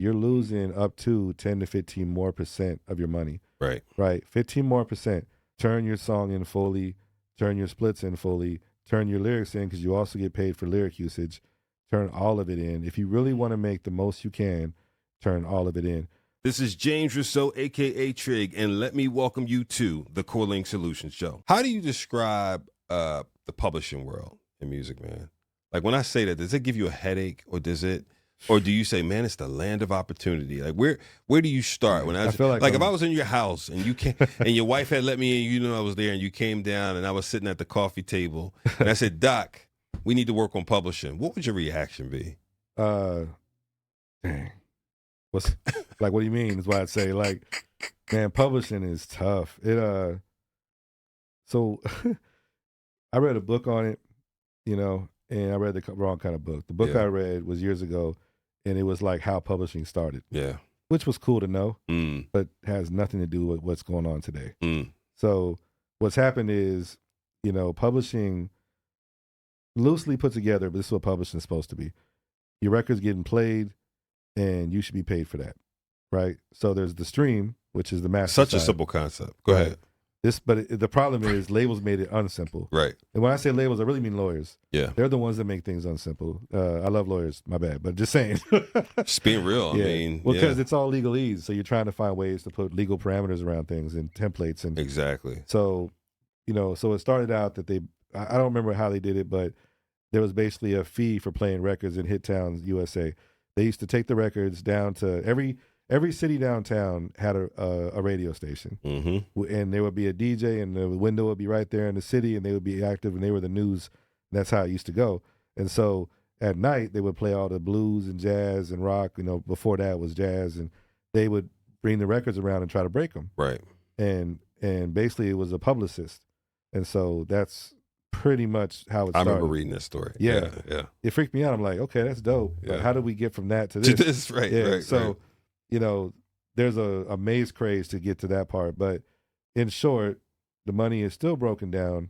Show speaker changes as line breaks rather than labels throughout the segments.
you're losing up to 10 to 15 more % of your money.
Right.
Right. 15 more %. Turn your song in fully, turn your splits in fully, turn your lyrics in because you also get paid for lyric usage. Turn all of it in. If you really want to make the most you can, turn all of it in.
This is James Rousseau, a.k.a. Trig, and let me welcome you to the CoreLink Solutions Show. How do you describe the publishing world in music, man? Like, when I say that, does it give you a headache, or do you say, man, it's the land of opportunity? Like, where do you start? When
I feel like
if I was in your house and you came and your wife had let me in, you know I was there, and you came down and I was sitting at the coffee table and I said, Doc, we need to work on publishing. What would your reaction be?
Dang. What's like? What do you mean? Is what I'd say. Like, man, publishing is tough. So I read a book on it, and I read the wrong kind of book. The book I read was years ago, and it was like how publishing started.
Yeah,
which was cool to know, but has nothing to do with what's going on today. So what's happened is, publishing, loosely put together, but this is what publishing is supposed to be. Your record's getting played, and you should be paid for that, right? So there's the stream, which is the master
Such
side.
a simple concept. Go ahead.
The problem is labels made it unsimple.
Right.
And when I say labels, I really mean lawyers.
Yeah.
They're the ones that make things unsimple. I love lawyers, my bad, but just saying.
Just being real.
Yeah.
I mean,
because it's all legalese, so you're trying to find ways to put legal parameters around things and templates. And
exactly.
So, so it started out that I don't remember how they did it, but there was basically a fee for playing records in Hit Towns, USA. They used to take the records down to every city downtown had a radio station, and there would be a DJ, and the window would be right there in the city, and they would be active, and they were the news. That's how it used to go. And so at night they would play all the blues and jazz and rock. Before that was jazz, and they would bring the records around and try to break them.
Right.
And basically it was a publicist, and so that's pretty much how it started.
I remember reading this story.
Yeah.
It
freaked me out. I'm like, okay, that's dope.
Yeah.
But how did we get from that to this?
To this, right?
Yeah.
Right.
So, there's a maze craze to get to that part. But in short, the money is still broken down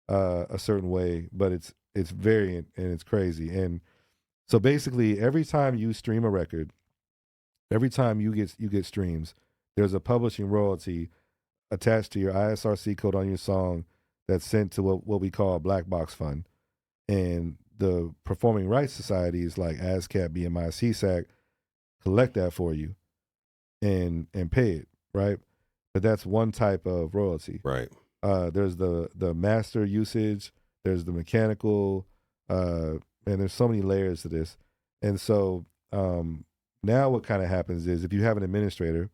a certain way, but it's variant and it's crazy. And so basically, every time you stream a record, every time you get streams, there's a publishing royalty attached to your ISRC code on your song that's sent to what we call a black box fund. And the performing rights societies like ASCAP, BMI, CSAC collect that for you and pay it, right? But that's one type of royalty.
Right.
There's the master usage, there's the mechanical, and there's so many layers to this. And so now what kind of happens is if you have an administrator,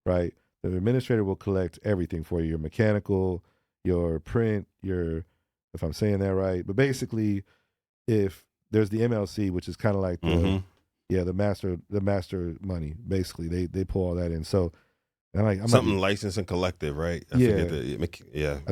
right, the administrator will collect everything for you, your mechanical, your print, if I'm saying that right. But basically, if there's the MLC, which is kind of like the master money, basically they pull all that in. So I'm
something licensed and collective, right?
I think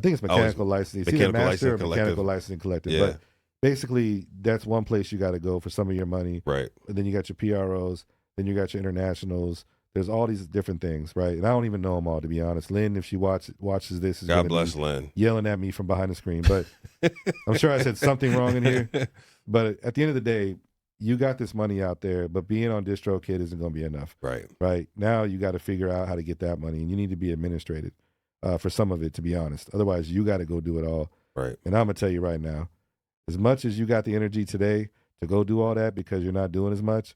it's mechanical licensing. It's either master or mechanical licensing collective.
Yeah.
But basically, that's one place you got to go for some of your money.
Right.
And then you got your PROs, then you got your internationals. There's all these different things, right? And I don't even know them all, to be honest. Lynn, if she watches this, is
God bless Lynn,
yelling at me from behind the screen. But I'm sure I said something wrong in here. But at the end of the day, you got this money out there, but being on DistroKid isn't going to be enough.
Right.
Right. Now you got to figure out how to get that money, and you need to be administrated for some of it, to be honest. Otherwise, you got to go do it all.
Right.
And I'm going to tell you right now, as much as you got the energy today to go do all that because you're not doing as much,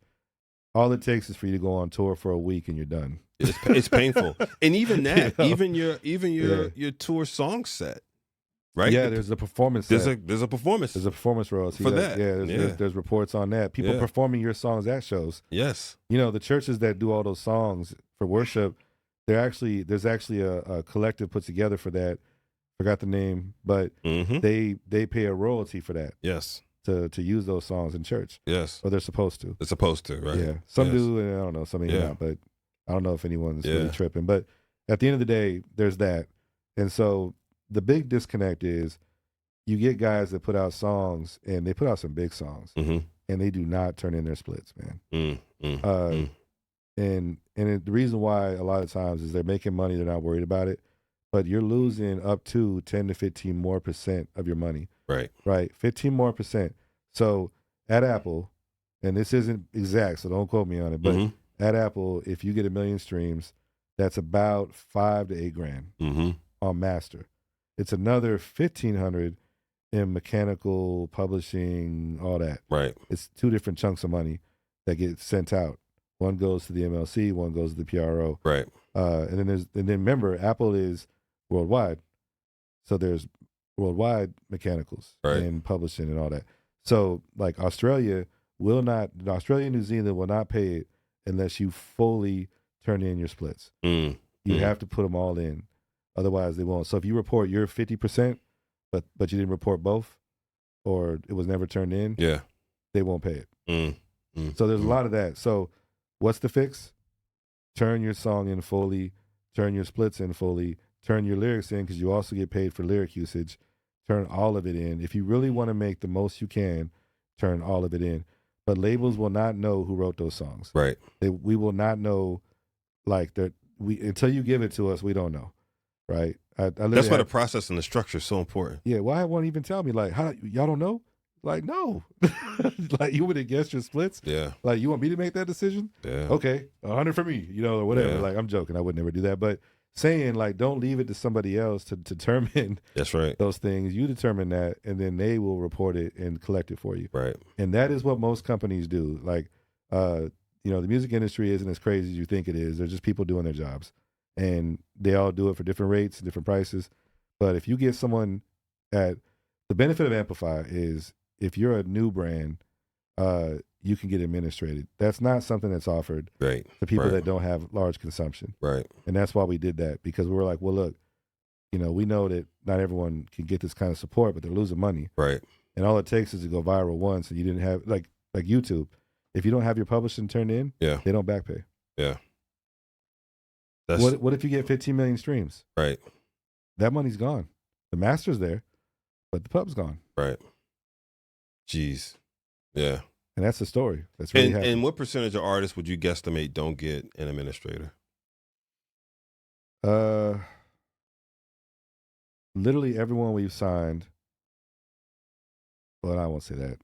all it takes is for you to go on tour for a week and you're done.
It's painful. And even that, even your tour song set, right?
Yeah, there's a performance set.
There's a performance.
There's a performance royalty
for that.
Yeah, there's reports on that. People performing your songs at shows.
Yes.
The churches that do all those songs for worship, there's actually a collective put together for that. Forgot the name, but they pay a royalty for that.
Yes.
To use those songs in church.
Yes.
Or they're supposed to.
They're supposed to, right?
Yeah. Some do, and I don't know, some may not, but I don't know if anyone's really tripping. But at the end of the day, there's that. And so the big disconnect is you get guys that put out songs, and they put out some big songs, and they do not turn in their splits, man. And the reason why a lot of times is they're making money, they're not worried about it, but you're losing up to 10 to 15 more % of your money. Right. 15 more %. So at Apple, and this isn't exact, so don't quote me on it, but at Apple, if you get 1 million streams, that's about $5 to $8 grand on master. It's another 1,500 in mechanical, publishing, all that.
Right.
It's two different chunks of money that get sent out. One goes to the MLC, one goes to the PRO.
Right.
And then remember, Apple is worldwide, so there's worldwide mechanicals and publishing and all that. So like Australia and New Zealand will not pay it unless you fully turn in your splits. You have to put them all in, otherwise they won't. So if you report your 50%, but you didn't report both, or it was never turned in, they won't pay it. So there's a lot of that. So what's the fix? Turn your song in fully, turn your splits in fully, turn your lyrics in, because you also get paid for lyric usage. Turn all of it in. If you really want to make the most you can, turn all of it in. But labels will not know who wrote those songs.
Right.
We will not know, like, until you give it to us, we don't know. Right.
That's why the process and the structure is so important.
Yeah. Why won't even tell me, like, how y'all don't know? Like, no. Like, you would have guessed your splits?
Yeah.
Like, you want me to make that decision?
Yeah.
Okay, 100 for me, or whatever.
Yeah.
Like, I'm joking. I would never do that. But saying, like, don't leave it to somebody else to determine
that's right.
those things. You determine that, and then they will report it and collect it for you.
Right.
And that is what most companies do. Like, the music industry isn't as crazy as you think it is. They're just people doing their jobs. And they all do it for different rates and different prices. But if you get someone the benefit of Amplify is if you're a new brand, you can get administrated. That's not something that's offered to people that don't have large consumption.
Right.
And that's why we did that, because we were like, well, look, we know that not everyone can get this kind of support, but they're losing money. Right. And all it takes is to go viral once, and you didn't have, like YouTube, if you don't have your publishing turned in, they don't back pay.
Yeah.
What if you get 15 million streams? Right. That money's gone. The master's there, but the pub's gone. Right.
Jeez. Yeah.
And that's the story. That's really happening.
And what percentage of artists would you guesstimate don't get an administrator?
Literally everyone we've signed. Well, I won't say that.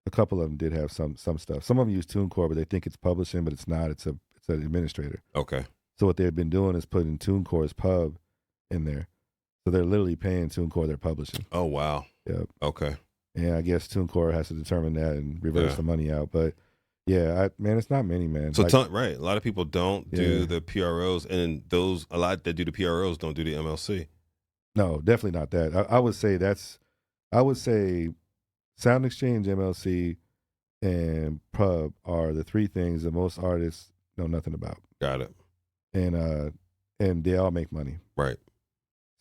A couple of them did have some stuff. Some of them use TuneCore, but they think it's publishing, but it's not. It's an administrator.
Okay.
So what they've been doing is putting TuneCore's pub in there. So they're literally paying TuneCore their publishing.
Oh, wow.
Yep.
Okay.
And I guess TuneCore has to determine that and reverse the money out. But yeah, it's not many, man.
So right, a lot of people don't do the PROs, and a lot that do the PROs don't do the MLC.
No, definitely not that. I would say Sound Exchange, MLC, and Pub are the three things that most artists know nothing about.
Got it.
And they all make money.
Right.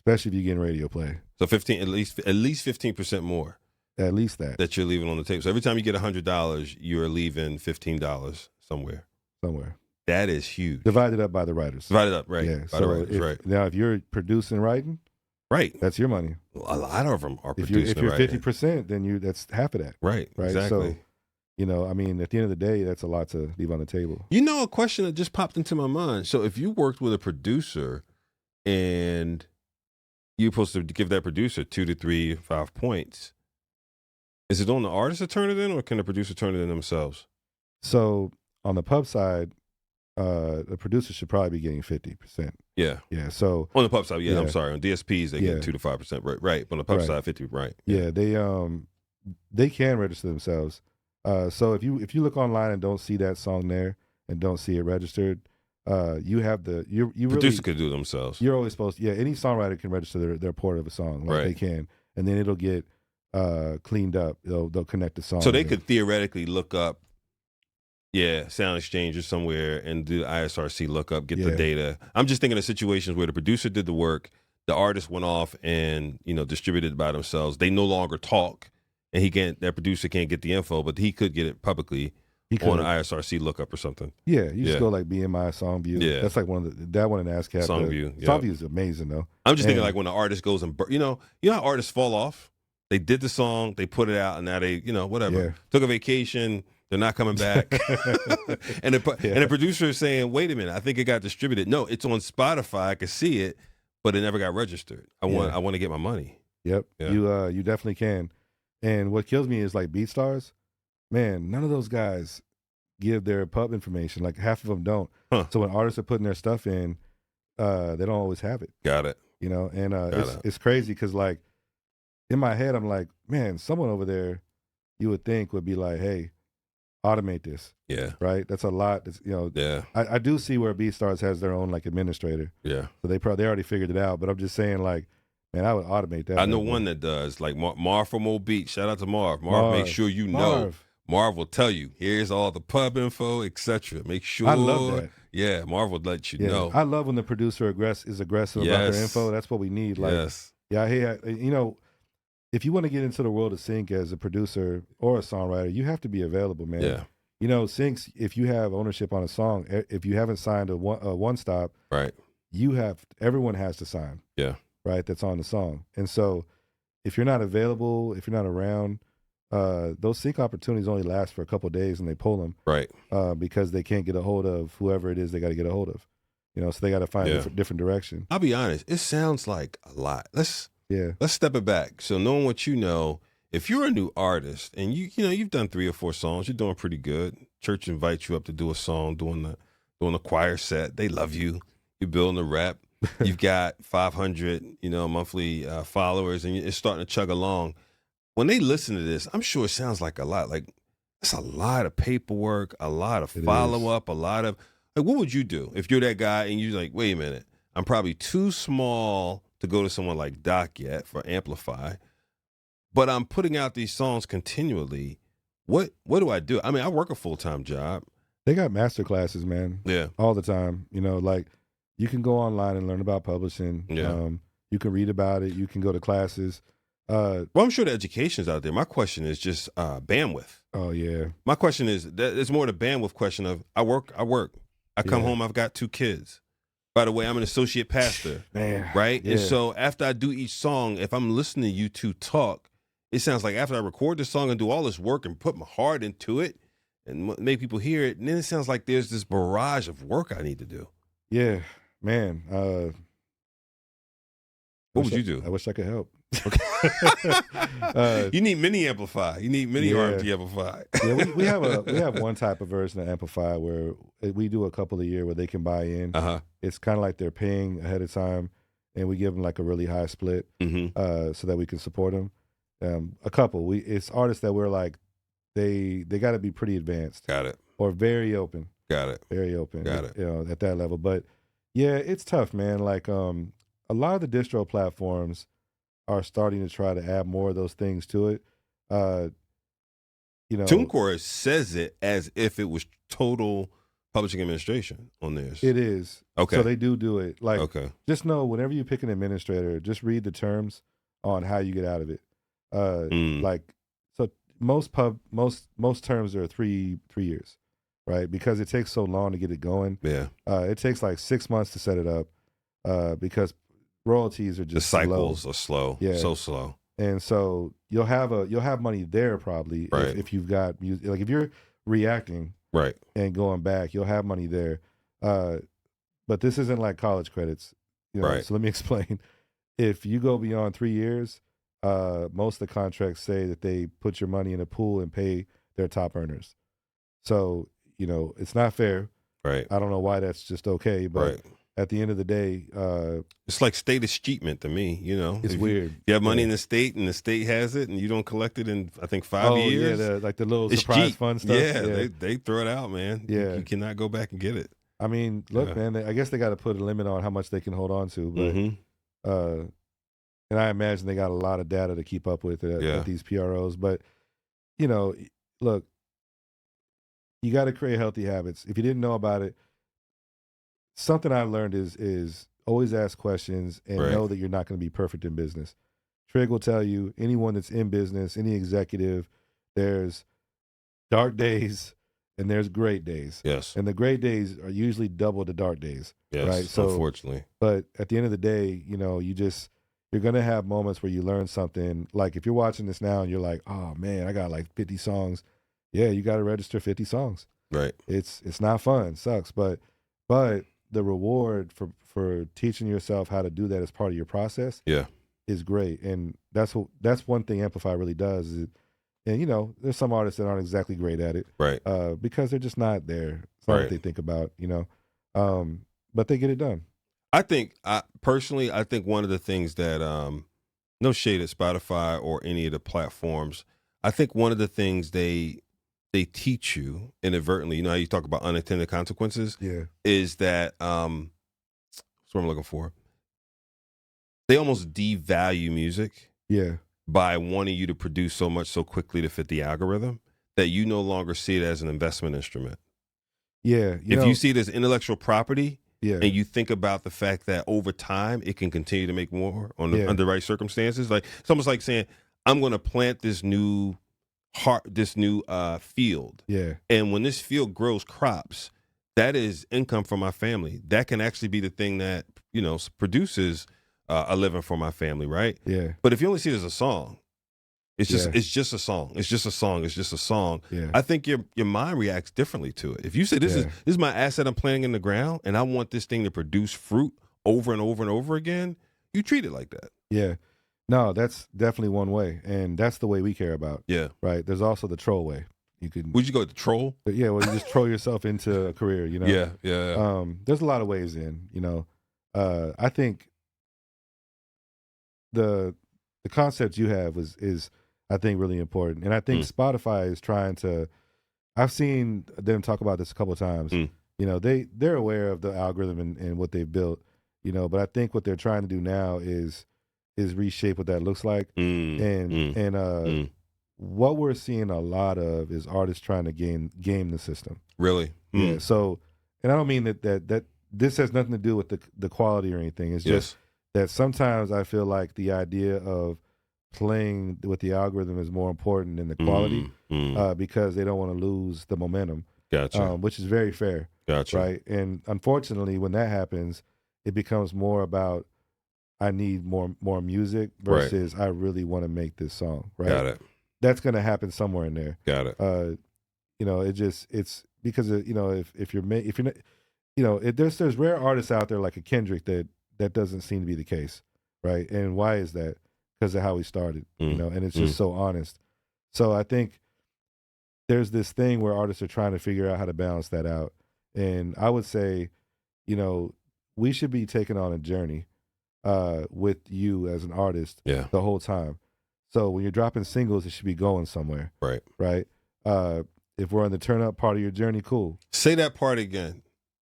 Especially if you get in radio play.
So at least 15% more.
At least that
you're leaving on the table. So every time you get $100, you're leaving $15 somewhere. That is huge.
Divided up by the writers.
Divided up, right.
Yeah. Now, if you're producing, writing,
right,
that's your money.
A lot of them are producing.
If you're 50%, then that's half of that.
Right. Exactly.
So, at the end of the day, that's a lot to leave on the table.
A question that just popped into my mind. So if you worked with a producer and you're supposed to give that producer 2 to 3, 5 points, is it on the artist to turn it in, or can the producer turn it in themselves?
So on the pub side, the producer should probably be getting 50%.
Yeah.
Yeah. So
on the pub side, I'm sorry. On DSPs, they get 2 to 5%. Right. But on the pub side, 50. Right.
Yeah. They can register themselves. So if you look online and don't see that song there and don't see it registered, you have
producer could do it themselves.
You're always supposed to. Yeah. Any songwriter can register their port of a song. Like they can, and then it'll get cleaned up. They'll connect the song.
So they could theoretically look up, Sound Exchange or somewhere, and do ISRC lookup, get the data. I'm just thinking of situations where the producer did the work, the artist went off and distributed it by themselves. They no longer talk, and that producer can't get the info, but he could get it publicly on an ISRC lookup or something.
Yeah, you just go like BMI Songview.
Yeah,
that's like that one in ASCAP.
Songview.
Songview is amazing though.
I'm just thinking like when the artist goes and how artists fall off. They did the song, they put it out, and now they whatever took a vacation. They're not coming back. and the producer is saying, wait a minute, I think it got distributed. No, it's on Spotify. I could see it, but it never got registered. I want to get my money.
Yep. Yeah. You definitely can. And what kills me is like BeatStars, man, none of those guys give their pub information. Like half of them don't.
Huh.
So when artists are putting their stuff in, they don't always have it.
Got it.
You know, and
Got it.
it's crazy because like in my head, I'm like, man, someone over there, you would think would be like, hey, automate this.
Yeah.
Right. That's a lot. That's, you know,
Yeah.
I do see where BeatStars has their own like administrator.
Yeah.
So they already figured it out. But I'm just saying, like, man, I would automate that.
I know one that does, like Marv from Old Beach. Shout out to Marv. Marv, make sure you know. Marv will tell you, here's all the pub info, etc. Make sure.
I love that.
Yeah, Marv will let you know.
I love when the producer is aggressive about their info. That's what we need. Like, yeah, hey, you know, if you want to get into the world of sync as a producer or a songwriter, you have to be available, man.
Yeah.
You know, syncs, if you have ownership on a song, if you haven't signed a one stop,
right,
everyone has to sign.
Yeah.
Right, that's on the song. And so if you're not available, if you're not around, those sync opportunities only last for a couple of days and they pull them.
Right.
Because they can't get a hold of whoever it is they got to get a hold of. You know, so they got to find a different direction.
I'll be honest, it sounds like a lot. Let's step it back. So knowing what you know, if you're a new artist and you've done 3 or 4 songs, you're doing pretty good. Church invites you up to do a song, doing the choir set. They love you. You're building a rep. You've got 500, monthly followers, and it's starting to chug along. When they listen to this, I'm sure it sounds like a lot. Like, it's a lot of paperwork, a lot of follow-up, a lot of... Like, what would you do if you're that guy and you're like, wait a minute, I'm probably too small to go to someone like Doc yet for Amplify, but I'm putting out these songs continually. What do I do? I mean, I work a full-time job.
They got master classes, man.
Yeah.
All the time. You know, like... You can go online and learn about publishing.
Yeah.
You can read about it. You can go to classes.
Well, I'm sure the education's out there. My question is just bandwidth.
Oh, yeah.
My question is, it's more the bandwidth question of, I work. I come home, I've got 2 kids. By the way, I'm an associate pastor.
Man.
Right?
Yeah.
And so after I do each song, if I'm listening to you 2 talk, it sounds like after I record the song and do all this work and put my heart into it and make people hear it, and then it sounds like there's this barrage of work I need to do.
Yeah. Man,
what would you do?
I wish I could help.
You need mini Amplify. You need mini RMT Amplify.
Yeah, we have one type of version of Amplify where we do a couple a year where they can buy in. It's kind of like they're paying ahead of time, and we give them like a really high split, so that we can support them. A couple. It's artists that we're like they got to be pretty advanced.
Got it.
Or very open.
Got it.
Very open.
Got it.
You know, at that level, but. Yeah, it's tough, man. Like, a lot of the distro platforms are starting to try to add more of those things to it.
TuneCore says it as if it was total publishing administration on theirs.
It is.
Okay.
So they do it. Like, just know whenever you pick an administrator, just read the terms on how you get out of it. Like, so most terms are 3 years. Right, because it takes so long to get it going.
Yeah,
it takes like 6 months to set it up, because royalties are just
the cycles are slow. Yeah, so slow.
And so you'll have money there probably if you've got music. Like if you're reacting and going back, you'll have money there. But this isn't like college credits, So let me explain. If you go beyond 3 years, most of the contracts say that they put your money in a pool and pay their top earners. So. It's not fair.
Right.
I don't know why that's just okay, but at the end of the day,
it's like state escheatment to me.
It's weird.
You have money in the state, and the state has it, and you don't collect it in I think 5 years.
Yeah, like the little surprise fund stuff.
Yeah, they throw it out, man.
Yeah,
you cannot go back and get it.
I mean, look, man. I guess they got to put a limit on how much they can hold on to, but and I imagine they got a lot of data to keep up with at these PROs. But look. You got to create healthy habits. If you didn't know about it, something I learned is always ask questions and know that you're not going to be perfect in business. Trig will tell you, anyone that's in business, any executive, there's dark days and there's great days.
Yes.
And the great days are usually double the dark days.
Yes,
right? So,
unfortunately. But
at the end of the day, you're going to have moments where you learn something. Like if you're watching this now and you're like, oh man, I got like 50 songs. Yeah, you got to register 50 songs.
Right.
It's not fun. It sucks. But the reward for teaching yourself how to do that as part of your process is great. And that's one thing Amplify really does is And there's some artists that aren't exactly great at it,
Right.
because they're just not there. It's not what
Right.
they think about, but they get it done.
I think personally, I think one of the things that no shade at Spotify or any of the platforms, I think one of the things they teach you inadvertently, how you talk about unintended consequences,
Yeah,
is that what's what I'm looking for. They almost devalue music
yeah,
by wanting you to produce so much so quickly to fit the algorithm that you no longer see it as an investment instrument.
yeah.
If you see it as intellectual property,
yeah,
and you think about the fact that over time it can continue to make more
Yeah.
under right circumstances, like it's almost like saying, I'm going to plant this new field,
yeah,
and when this field grows crops, that is income for my family. That can actually be the thing that produces a living for my family, right?
yeah,
But if you only see it as a song, it's just
Yeah.
it's just a song. It's just a song. It's just a song.
yeah,
I think your mind reacts differently to it. If you say this
Yeah.
is my asset I'm planting in the ground, and I want this thing to produce fruit over and over and over again, you treat it like that.
yeah. No, that's definitely one way, and that's the way we care about.
Yeah.
Right. There's also the troll way. You could,
Would you go with the troll?
yeah. Well, you just troll yourself into a career.
Yeah.
There's a lot of ways in. I think the concept you have is I think really important, and I think Spotify is trying to. I've seen them talk about this a couple of times. They're aware of the algorithm and what they've built. But I think what they're trying to do now is reshape what that looks like, and what we're seeing a lot of is artists trying to game the system.
Really?
Yeah. So, and I don't mean that this has nothing to do with the quality or anything. It's just that sometimes I feel like the idea of playing with the algorithm is more important than the quality, because they don't want to lose the momentum.
Gotcha.
Which is very fair.
Gotcha.
Right. And unfortunately, when that happens, it becomes more about I need more music versus I really want to make this song. Right.
Got it.
That's going to happen somewhere in there.
Got it.
It's because if you're not, there's rare artists out there like a Kendrick that doesn't seem to be the case, right? And why is that? Because of how he started, and it's just so honest. So I think there's this thing where artists are trying to figure out how to balance that out, and I would say, we should be taking on a journey with you as an artist the whole time. So when you're dropping singles, it should be going somewhere. Right. If we're on the turn up part of your journey, cool.
Say that part again.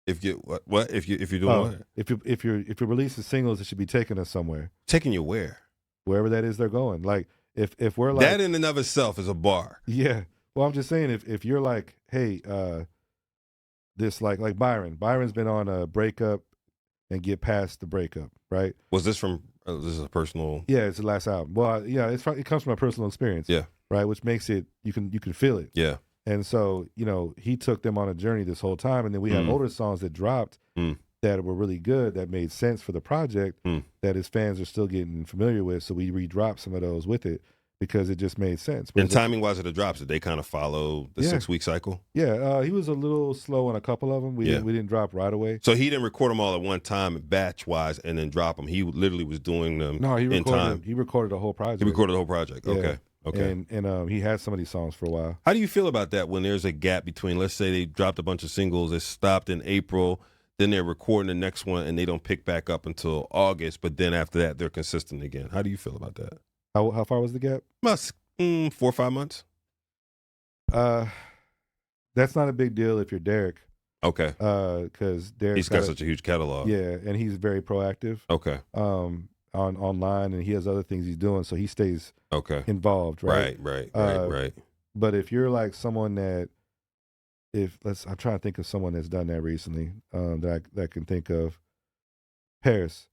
If you what? If you're doing what?
If you're releasing singles, it should be taking us somewhere.
Taking you where?
Wherever that is they're going. Like if we're like
that in and of itself is a bar.
Yeah. Well, I'm just saying if you're like, hey, this like Byron. Byron's been on a breakup and get past the breakup, right?
Was this from this is a personal?
Yeah, it's the last album. Well, yeah, it comes from a personal experience.
Yeah.
Right, which makes it you can feel it.
Yeah.
And so, he took them on a journey this whole time, and then we had older songs that dropped that were really good, that made sense for the project, that his fans are still getting familiar with. So we re-dropped some of those with it because it just made sense.
And timing-wise of the drops, did they kind of follow the 6-week cycle?
Yeah, he was a little slow on a couple of them. We didn't drop right away.
So he didn't record them all at one time, batch-wise, and then drop them. He literally was doing them in time.
He recorded the whole project.
He recorded the whole project.
Yeah.
Okay.
And he had some of these songs for a while.
How do you feel about that when there's a gap between, let's say they dropped a bunch of singles, it stopped in April, then they're recording the next one and they don't pick back up until August, but then after that they're consistent again? How do you feel about that?
How far was the gap?
About 4 or 5 months.
That's not a big deal if you're Derek.
Okay.
Because
he's got such a huge catalog.
Yeah, and he's very proactive.
Okay.
Online, and he has other things he's doing, so he stays involved. Right.
Right.
But if you're like someone that, I'm trying to think of someone that's done that recently, that I can think of. Paris.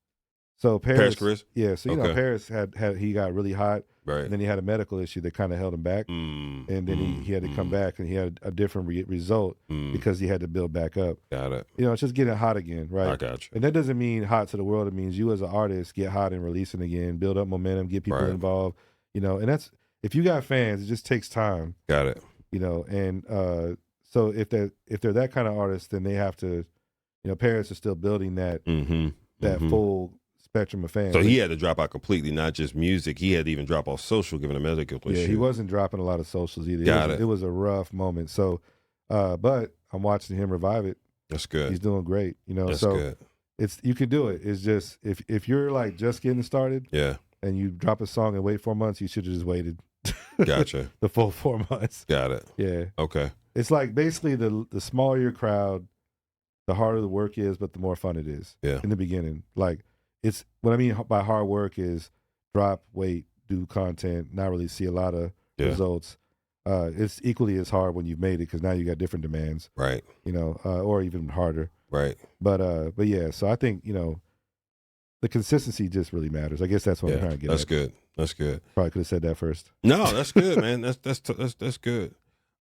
So Paris,
Chris?
Yeah. So Paris had he got really hot.
Right.
And then he had a medical issue that kind of held him back. And then he had to come back, and he had a different result because he had to build back up.
Got it.
It's just getting hot again, right?
I got you.
And that doesn't mean hot to the world. It means you as an artist get hot and releasing again, build up momentum, get people involved. And that's, if you got fans, it just takes time.
Got it.
And so if they're that kind of artist, then they have to, Paris is still building that full spectrum of fans.
So he had to drop out completely, not just music. He had to even drop off social, given the medical issue.
Yeah, he wasn't dropping a lot of socials either. It was a rough moment. So, but I'm watching him revive it.
That's good.
He's doing great.
That's good.
You can do it. It's just if you're like just getting started,
yeah,
and you drop a song and wait 4 months, you should have just waited.
Gotcha.
The full 4 months.
Got it.
Yeah.
Okay.
It's like basically the smaller your crowd, the harder the work is, but the more fun it is.
Yeah.
In the beginning, like it's what I mean by hard work is drop, wait, do content, not really see a lot of results. It's equally as hard when you've made it because now you got different demands.
Right.
Or even harder.
Right.
But yeah, so I think the consistency just really matters. I guess that's what I'm trying to get.
That's good. That's good.
Probably could have said that first.
No, that's good, man. That's good.